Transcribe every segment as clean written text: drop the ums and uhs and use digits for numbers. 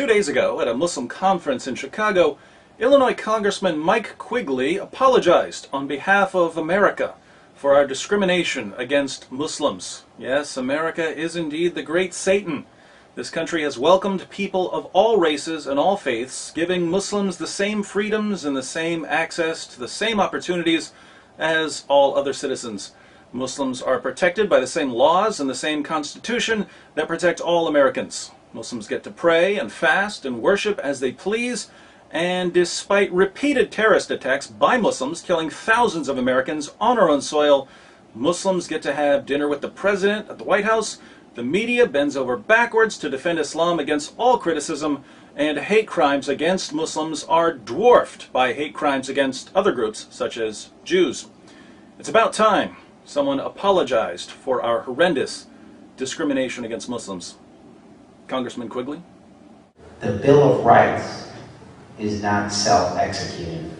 2 days ago, at a Muslim conference in Chicago, Illinois Congressman Mike Quigley apologized on behalf of America for our discrimination against Muslims. Yes, America is indeed the great Satan. This country has welcomed people of all races and all faiths, giving Muslims the same freedoms and the same access to the same opportunities as all other citizens. Muslims are protected by the same laws and the same constitution that protect all Americans. Muslims get to pray and fast and worship as they please, and despite repeated terrorist attacks by Muslims killing thousands of Americans on our own soil, Muslims get to have dinner with the president at the White House. The media bends over backwards to defend Islam against all criticism, and hate crimes against Muslims are dwarfed by hate crimes against other groups such as Jews. It's about time someone apologized for our horrendous discrimination against Muslims. Congressman Quigley? The Bill of Rights is not self-executing.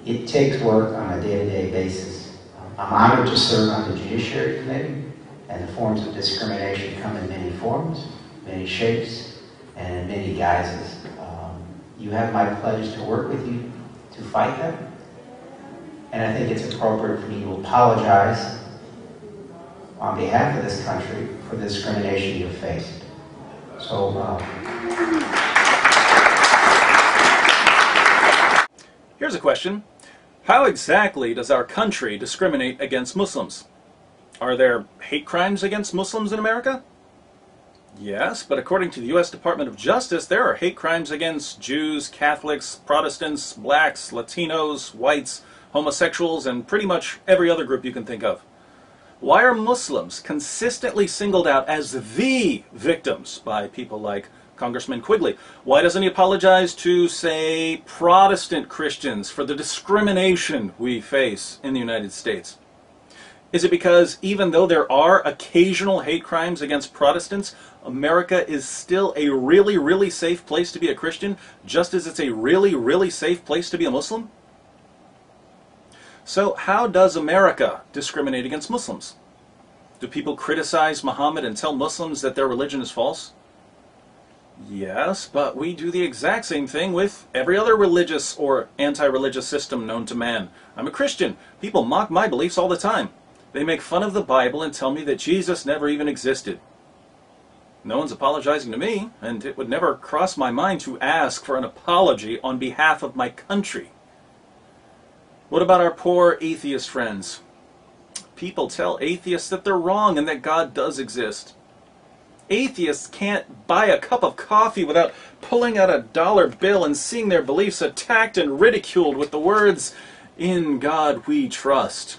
It takes work on a day-to-day basis. I'm honored to serve on the Judiciary Committee, and the forms of discrimination come in many forms, many shapes, and in many guises. You have my pledge to work with you to fight them, and I think it's appropriate for me to apologize on behalf of this country for the discrimination you've faced. So, here's a question. How exactly does our country discriminate against Muslims? Are there hate crimes against Muslims in America? Yes, but according to the U.S. Department of Justice, there are hate crimes against Jews, Catholics, Protestants, blacks, Latinos, whites, homosexuals, and pretty much every other group you can think of. Why are Muslims consistently singled out as the victims by people like Congressman Quigley? Why doesn't he apologize to, say, Protestant Christians for the discrimination we face in the United States? Is it because even though there are occasional hate crimes against Protestants, America is still a really, really safe place to be a Christian, just as it's a really, really safe place to be a Muslim? So how does America discriminate against Muslims? Do people criticize Muhammad and tell Muslims that their religion is false? Yes, but we do the exact same thing with every other religious or anti-religious system known to man. I'm a Christian. People mock my beliefs all the time. They make fun of the Bible and tell me that Jesus never even existed. No one's apologizing to me, and it would never cross my mind to ask for an apology on behalf of my country. What about our poor atheist friends? People tell atheists that they're wrong and that God does exist. Atheists can't buy a cup of coffee without pulling out a dollar bill and seeing their beliefs attacked and ridiculed with the words, "In God we trust."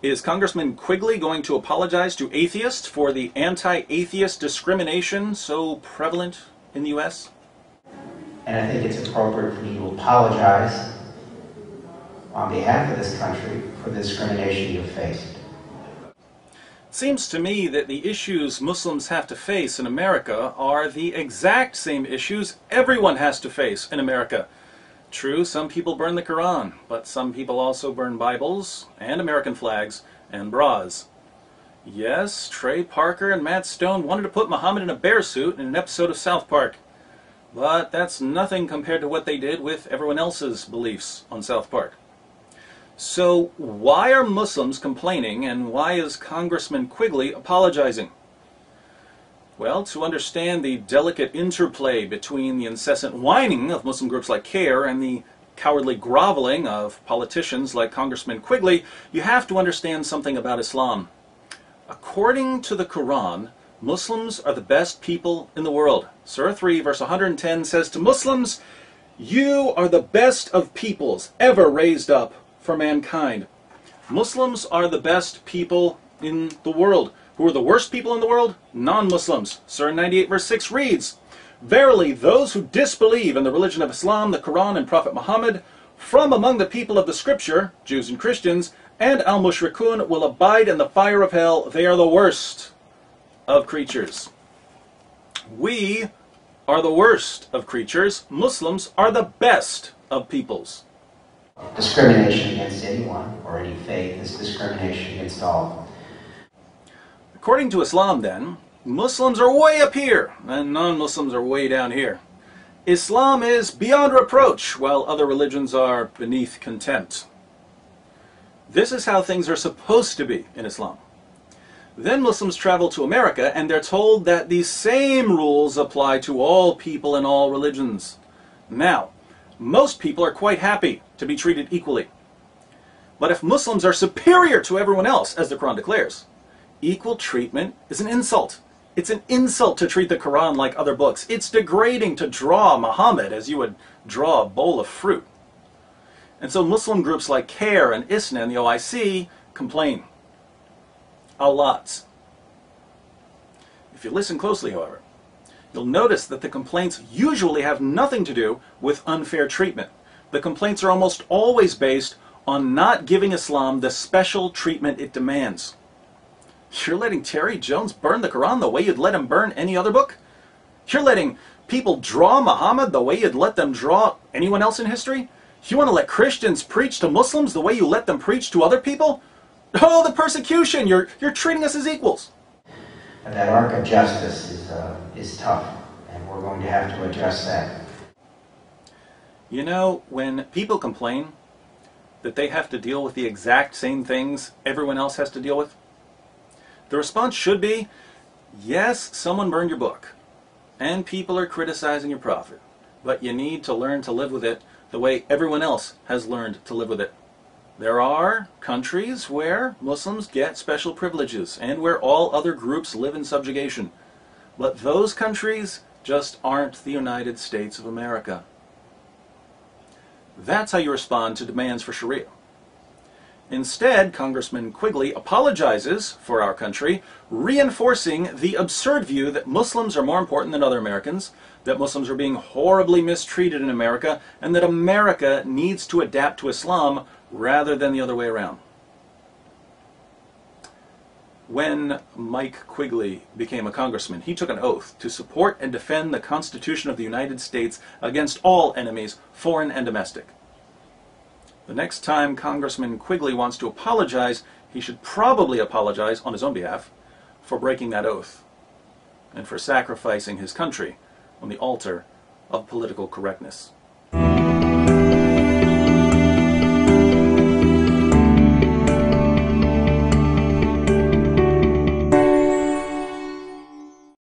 Is Congressman Quigley going to apologize to atheists for the anti-atheist discrimination so prevalent in the U.S.? and I think it's appropriate for me to apologize on behalf of this country for the discrimination you've faced. It seems to me that the issues Muslims have to face in America are the exact same issues everyone has to face in America. True, some people burn the Quran, but some people also burn Bibles and American flags and bras. Yes, Trey Parker and Matt Stone wanted to put Muhammad in a bear suit in an episode of South Park, but that's nothing compared to what they did with everyone else's beliefs on South Park. So why are Muslims complaining, and why is Congressman Quigley apologizing? Well, to understand the delicate interplay between the incessant whining of Muslim groups like CARE and the cowardly groveling of politicians like Congressman Quigley, you have to understand something about Islam. According to the Quran, Muslims are the best people in the world. Surah 3, verse 110 says to Muslims, "You are the best of peoples ever raised up for mankind." Muslims are the best people in the world. Who are the worst people in the world? Non-Muslims. Surah 98 verse 6 reads, "Verily those who disbelieve in the religion of Islam, the Quran, and Prophet Muhammad, from among the people of the Scripture, Jews and Christians, and al-Mushrikun will abide in the fire of hell. They are the worst of creatures." We are the worst of creatures. Muslims are the best of peoples. Discrimination against anyone or any faith is discrimination against all. According to Islam, then, Muslims are way up here, and non-Muslims are way down here. Islam is beyond reproach, while other religions are beneath contempt. This is how things are supposed to be in Islam. Then Muslims travel to America, and they're told that these same rules apply to all people in all religions. Now, most people are quite happy to be treated equally. But if Muslims are superior to everyone else, as the Quran declares, equal treatment is an insult. It's an insult to treat the Quran like other books. It's degrading to draw Muhammad as you would draw a bowl of fruit. And so Muslim groups like CARE and ISNA and the OIC complain. A lot. If you listen closely, however, you'll notice that the complaints usually have nothing to do with unfair treatment. The complaints are almost always based on not giving Islam the special treatment it demands. You're letting Terry Jones burn the Quran the way you'd let him burn any other book? You're letting people draw Muhammad the way you'd let them draw anyone else in history? You want to let Christians preach to Muslims the way you let them preach to other people? Oh, the persecution! You're treating us as equals. And that arc of justice is tough, and we're going to have to address that. You know, when people complain that they have to deal with the exact same things everyone else has to deal with, the response should be, yes, someone burned your book, and people are criticizing your prophet, but you need to learn to live with it the way everyone else has learned to live with it. There are countries where Muslims get special privileges and where all other groups live in subjugation. But those countries just aren't the United States of America. That's how you respond to demands for Sharia. Instead, Congressman Quigley apologizes for our country, reinforcing the absurd view that Muslims are more important than other Americans, that Muslims are being horribly mistreated in America, and that America needs to adapt to Islam rather than the other way around. When Mike Quigley became a congressman, he took an oath to support and defend the Constitution of the United States against all enemies, foreign and domestic. The next time Congressman Quigley wants to apologize, he should probably apologize on his own behalf for breaking that oath and for sacrificing his country on the altar of political correctness.